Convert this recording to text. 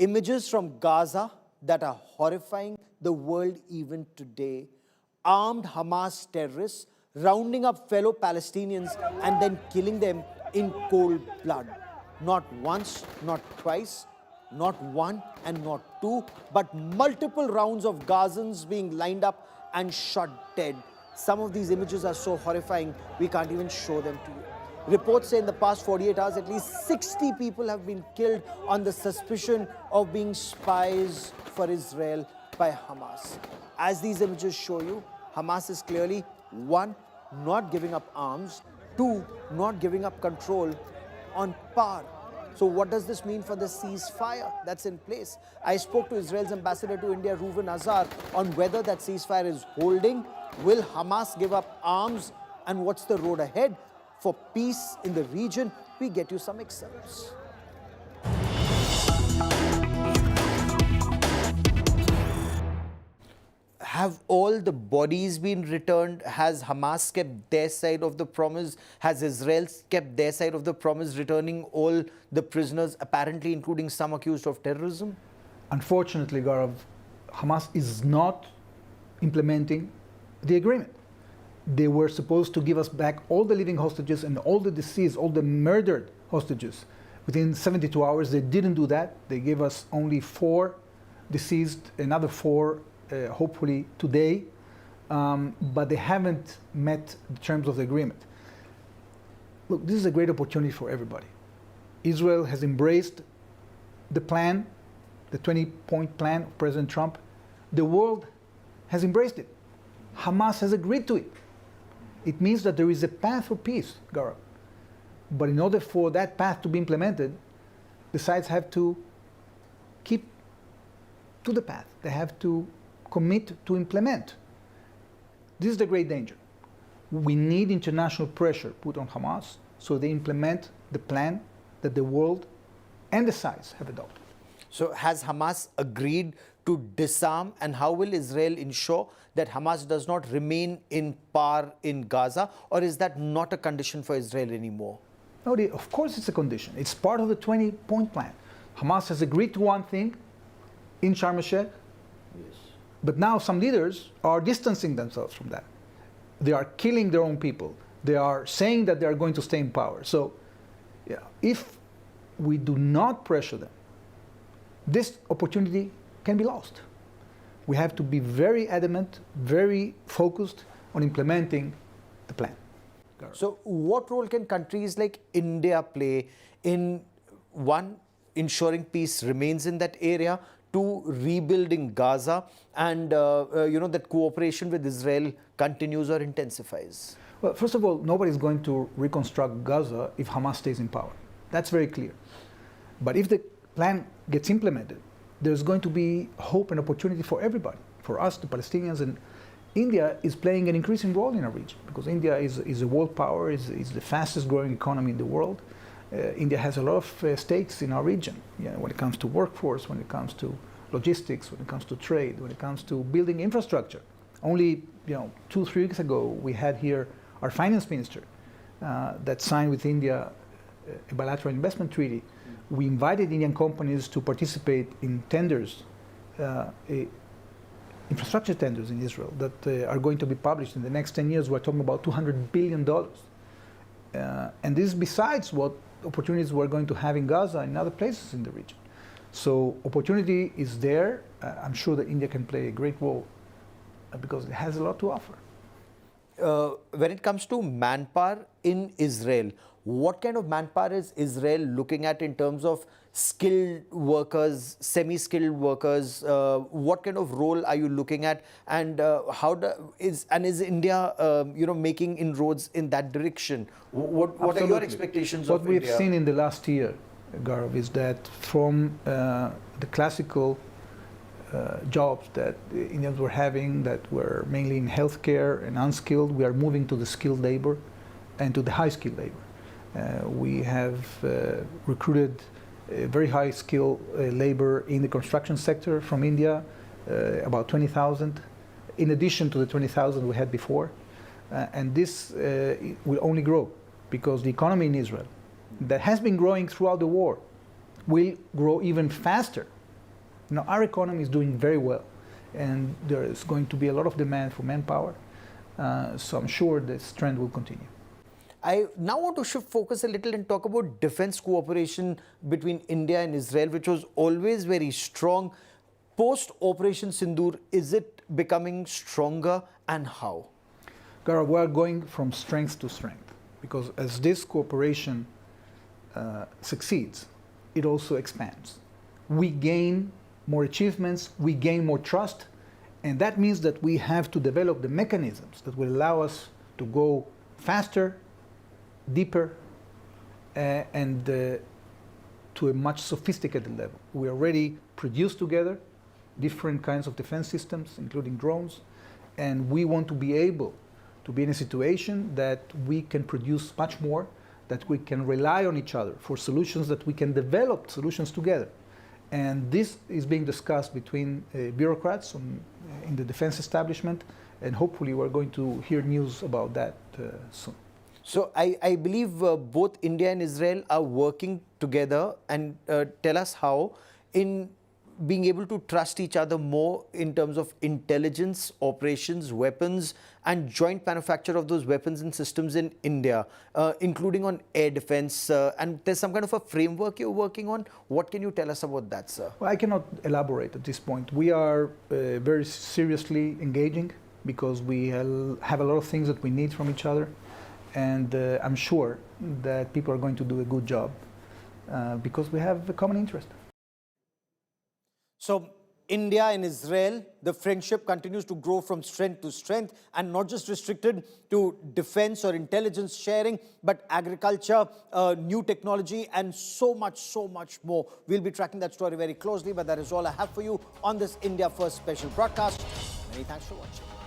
Images from Gaza that are horrifying the world even today. Armed Hamas terrorists rounding up fellow Palestinians and then killing them in cold blood. Not once, not twice, not one and not two, but multiple rounds of Gazans being lined up and shot dead. Some of these images are so horrifying, we can't even show them to you. Reports say in the past 48 hours, at least 60 people have been killed on the suspicion of being spies for Israel by Hamas. As these images show you, Hamas is clearly, one, not giving up arms, two, not giving up control on power. So what does this mean for the ceasefire that's in place? I spoke to Israel's ambassador to India, Ruben Azar, on whether that ceasefire is holding. Will Hamas give up arms? And what's the road ahead for peace in the region? We get you some excerpts. Have all the bodies been returned? Has Hamas kept their side of the promise? Has Israel kept their side of the promise, returning all the prisoners, apparently including some accused of terrorism? Unfortunately, Gaurav, Hamas is not implementing the agreement. They were supposed to give us back all the living hostages and all the deceased, all the murdered hostages within 72 hours. They didn't do that. They gave us only 4 deceased, another 4 hopefully today, but they haven't met the terms of the agreement. Look, this is a great opportunity for everybody. Israel has embraced the plan, the 20-point plan of President Trump. The world has embraced it. Hamas has agreed to it. It means that there is a path for peace, Gaurav. But in order for that path to be implemented, the sides have to keep to the path. They have to commit to implement. This is the great danger. We need international pressure put on Hamas so they implement the plan that the world and the sides have adopted. So has Hamas agreed to disarm, and how will Israel ensure that Hamas does not remain in power in Gaza, or is that not a condition for Israel anymore? No, of course it's a condition. It's part of the 20-point plan. Hamas has agreed to one thing in Sharm el-Sheikh, yes. But now some leaders are distancing themselves from that. They are killing their own people. They are saying that they are going to stay in power. So yeah, if we do not pressure them, this opportunity can be lost. We have to be very adamant, very focused on implementing the plan. So what role can countries like India play in, one, ensuring peace remains in that area, two, rebuilding Gaza, and that cooperation with Israel continues or intensifies? Well, first of all, nobody is going to reconstruct Gaza if Hamas stays in power. That's very clear. But if the plan gets implemented, there's going to be hope and opportunity for everybody, for us, the Palestinians, and India is playing an increasing role in our region because India is a world power, is the fastest growing economy in the world. India has a lot of stakes in our region, when it comes to workforce, when it comes to logistics, when it comes to trade, when it comes to building infrastructure. Only 2-3 weeks ago, we had here our finance minister that signed with India a bilateral investment treaty. We invited Indian companies to participate in tenders, infrastructure tenders in Israel that are going to be published in the next 10 years. We're talking about $200 billion. And this is besides what opportunities we're going to have in Gaza and other places in the region. So opportunity is there. I'm sure that India can play a great role because it has a lot to offer. When it comes to manpower in Israel, what kind of manpower is Israel looking at in terms of skilled workers, semi-skilled workers? What kind of role are you looking at, and is India making inroads in that direction? What are your expectations of India? What we've seen in the last year, Gaurav, is that from the classical jobs that the Indians were having that were mainly in healthcare and unskilled, we are moving to the skilled labor and to the high-skilled labor. We have recruited very high-skilled labor in the construction sector from India, about 20,000, in addition to the 20,000 we had before. And this will only grow because the economy in Israel, that has been growing throughout the war, will grow even faster Now, our economy is doing very well, and there is going to be a lot of demand for manpower, so I'm sure this trend will continue. I now want to shift focus a little and talk about defense cooperation between India and Israel, which was always very strong. Post Operation Sindoor, is it becoming stronger, and how? Gaurav, we are going from strength to strength, because as this cooperation succeeds, it also expands. We gain more achievements, we gain more trust, and that means that we have to develop the mechanisms that will allow us to go faster, deeper, and to a much sophisticated level. We already produce together different kinds of defense systems, including drones, and we want to be able to be in a situation that we can produce much more, that we can rely on each other for solutions, that we can develop solutions together. And this is being discussed between bureaucrats in the defense establishment, and hopefully we're going to hear news about that soon. So I believe both India and Israel are working together, and tell us how in being able to trust each other more in terms of intelligence, operations, weapons, and joint manufacture of those weapons and systems in India, including on air defense. And there's some kind of a framework you're working on. What can you tell us about that, sir? Well, I cannot elaborate at this point. We are very seriously engaging because we have a lot of things that we need from each other. And I'm sure that people are going to do a good job because we have a common interest. So India and Israel, the friendship continues to grow from strength to strength, and not just restricted to defense or intelligence sharing, but agriculture, new technology, and so much more. We'll be tracking that story very closely, but that is all I have for you on this India First special broadcast. Many thanks for watching.